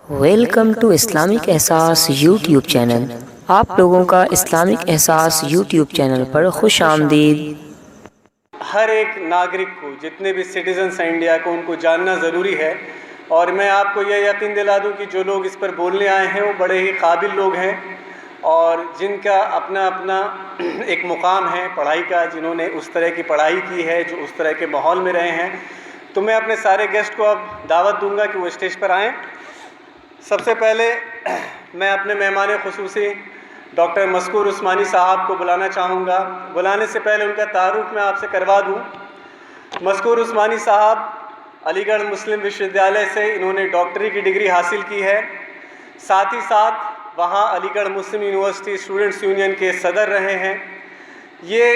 Welcome to Islamic एहसास YouTube channel. आप लोगों का इस्लामिक एहसास यूट्यूब चैनल पर खुश आमदीद। हर एक नागरिक को, जितने भी सिटीजन्स हैं इंडिया को, उनको जानना ज़रूरी है। और मैं आपको यह यकीन दिला दूं कि जो लोग इस पर बोलने आए हैं वो बड़े ही काबिल लोग हैं और जिनका अपना अपना एक मुकाम है पढ़ाई का, जिन्होंने उस तरह की पढ़ाई की है, जो उस तरह के माहौल में रहे हैं। तो मैं अपने सारे गेस्ट को अब दावत दूंगा कि वो स्टेज पर आएँ। सबसे पहले मैं अपने मेहमान खुसूसी डॉक्टर मस्कूर उस्मानी साहब को बुलाना चाहूँगा। बुलाने से पहले उनका तारुफ मैं आपसे करवा दूँ। मस्कूर उस्मानी साहब अलीगढ़ मुस्लिम विश्वविद्यालय से इन्होंने डॉक्टरी की डिग्री हासिल की है। साथ ही साथ वहाँ अलीगढ़ मुस्लिम यूनिवर्सिटी स्टूडेंट्स यूनियन के सदर रहे हैं। ये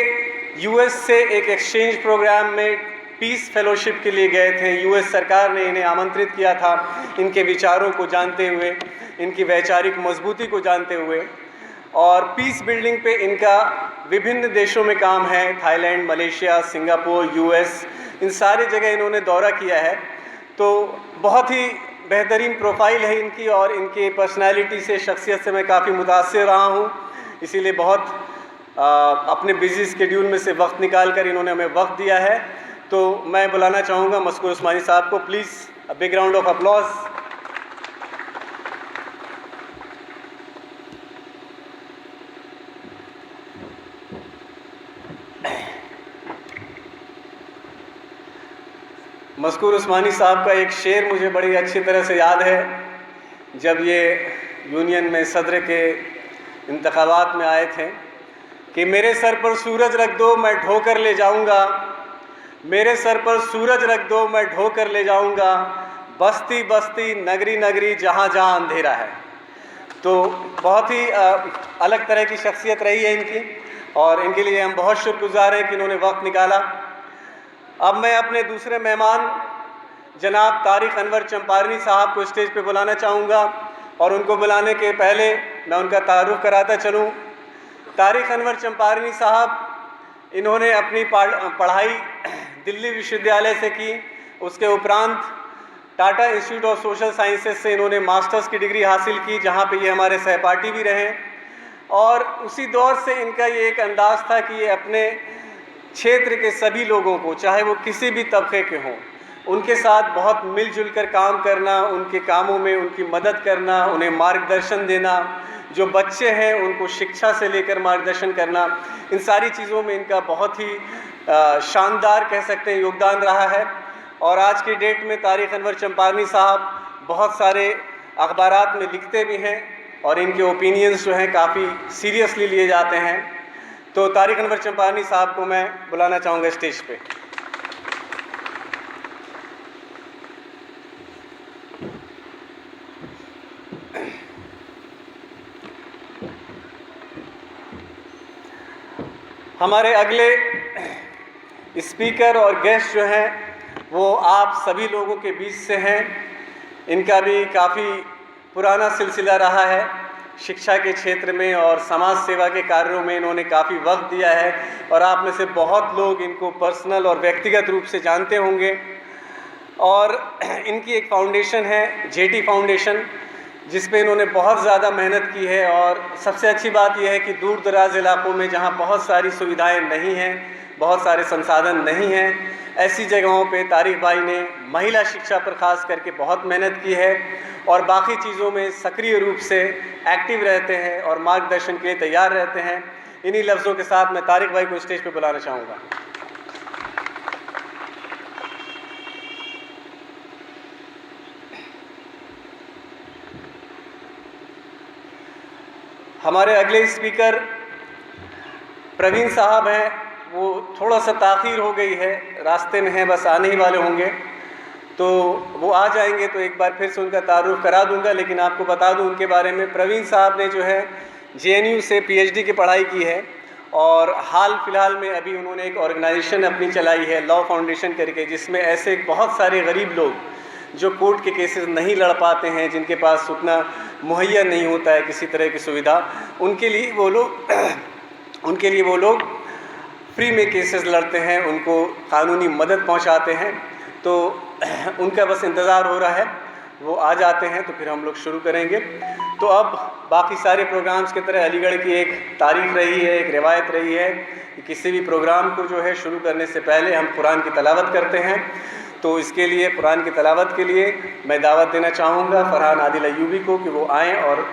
यूएस से एक एक्सचेंज प्रोग्राम में पीस फेलोशिप के लिए गए थे। यूएस सरकार ने इन्हें आमंत्रित किया था, इनके विचारों को जानते हुए, इनकी वैचारिक मजबूती को जानते हुए। और पीस बिल्डिंग पे इनका विभिन्न देशों में काम है, थाईलैंड, मलेशिया, सिंगापुर, यूएस, इन सारी जगह इन्होंने दौरा किया है। तो बहुत ही बेहतरीन प्रोफाइल है इनकी और इनकी पर्सनालिटी से, शख्सियत से मैं काफ़ी मुतासिर रहा हूँ। इसीलिए बहुत अपने बिजी स्केड्यूल में से वक्त निकाल कर इन्होंने हमें वक्त दिया है। तो मैं बुलाना चाहूँगा मस्कूर उस्मानी साहब को। Please a big round of applause. Maskoor Usmani साहब का एक शेर मुझे बड़ी अच्छी तरह से याद है। जब ये यूनियन में सदर के इंतखाबात में आए थे कि मेरे सर पर सूरज रख दो मैं ढोकर ले जाऊंगा, मेरे सर पर सूरज रख दो मैं ढोकर ले जाऊंगा, बस्ती बस्ती नगरी नगरी जहाँ जहाँ अंधेरा है। तो बहुत ही अलग तरह की शख्सियत रही है इनकी और इनके लिए हम बहुत शुक्रगुजार हैं कि इन्होंने वक्त निकाला। अब मैं अपने दूसरे मेहमान जनाब तारिक अनवर चंपारनी साहब को स्टेज पे बुलाना चाहूँगा और उनको बुलाने के पहले मैं उनका तारुफ कराता चलूँ। तारिक अनवर चंपारनी साहब, इन्होंने अपनी पढ़ाई दिल्ली विश्वविद्यालय से की। उसके उपरांत Tata institute of social sciences से इन्होंने मास्टर्स की डिग्री हासिल की, जहाँ पे ये हमारे सहपाठी भी रहे। और उसी दौर से इनका ये एक अंदाज़ था कि ये अपने क्षेत्र के सभी लोगों को, चाहे वो किसी भी तबके के हों, उनके साथ बहुत मिलजुल कर काम करना, उनके कामों में उनकी मदद करना, उन्हें मार्गदर्शन देना, जो बच्चे हैं उनको शिक्षा से लेकर मार्गदर्शन करना, इन सारी चीज़ों में इनका बहुत ही शानदार कह सकते हैं योगदान रहा है। और आज की डेट में तारिक अनवर चंपारनी साहब बहुत सारे अखबारात में लिखते भी हैं और इनके ओपिनियंस जो हैं काफ़ी सीरियसली लिए जाते हैं। तो तारिक अनवर चंपारनी साहब को मैं बुलाना चाहूँगा स्टेज पे। हमारे अगले स्पीकर और गेस्ट जो हैं वो आप सभी लोगों के बीच से हैं। इनका भी काफ़ी पुराना सिलसिला रहा है शिक्षा के क्षेत्र में और समाज सेवा के कार्यों में इन्होंने काफ़ी वक्त दिया है और आप में से बहुत लोग इनको पर्सनल और व्यक्तिगत रूप से जानते होंगे। और इनकी एक फाउंडेशन है जेटी फाउंडेशन, जिस पे इन्होंने बहुत ज़्यादा मेहनत की है। और सबसे अच्छी बात यह है कि दूर दराज इलाक़ों में जहाँ बहुत सारी सुविधाएं नहीं हैं, बहुत सारे संसाधन नहीं हैं, ऐसी जगहों पे तारिक भाई ने महिला शिक्षा पर ख़ास करके बहुत मेहनत की है और बाकी चीज़ों में सक्रिय रूप से एक्टिव रहते हैं और मार्गदर्शन के लिए तैयार रहते हैं। इन्हीं लफ्ज़ों के साथ मैं तारिक भाई को स्टेज पे बुलाना चाहूँगा। हमारे अगले स्पीकर प्रवीण साहब हैं। वो थोड़ा सा ताख़ीर हो गई है, रास्ते में हैं, बस आने ही वाले होंगे, तो वो आ जाएंगे तो एक बार फिर से उनका तारुफ करा दूंगा। लेकिन आपको बता दूं उनके बारे में, प्रवीण साहब ने जो है जेएनयू से पीएचडी की पढ़ाई की है और हाल फिलहाल में अभी उन्होंने एक ऑर्गेनाइजेशन अपनी चलाई है लॉ फाउंडेशन करके, जिसमें ऐसे बहुत सारे गरीब लोग जो कोर्ट के केसेस नहीं लड़ पाते हैं, जिनके पास उतना मुहैया नहीं होता है किसी तरह की सुविधा, उनके लिए वो लोग फ्री में केसेस लड़ते हैं, उनको कानूनी मदद पहुंचाते हैं। तो उनका बस इंतज़ार हो रहा है। वो आ जाते हैं तो फिर हम लोग शुरू करेंगे। तो अब बाकी सारे प्रोग्राम्स की तरह अलीगढ़ की एक तारीख रही है, एक रिवायत रही है कि किसी भी प्रोग्राम को जो है शुरू करने से पहले हम कुरान की तलावत करते हैं। तो इसके लिए कुरान की तलावत के लिए मैं दावत देना चाहूँगा फरहान आदिल अय्यूबी को कि वो आएँ और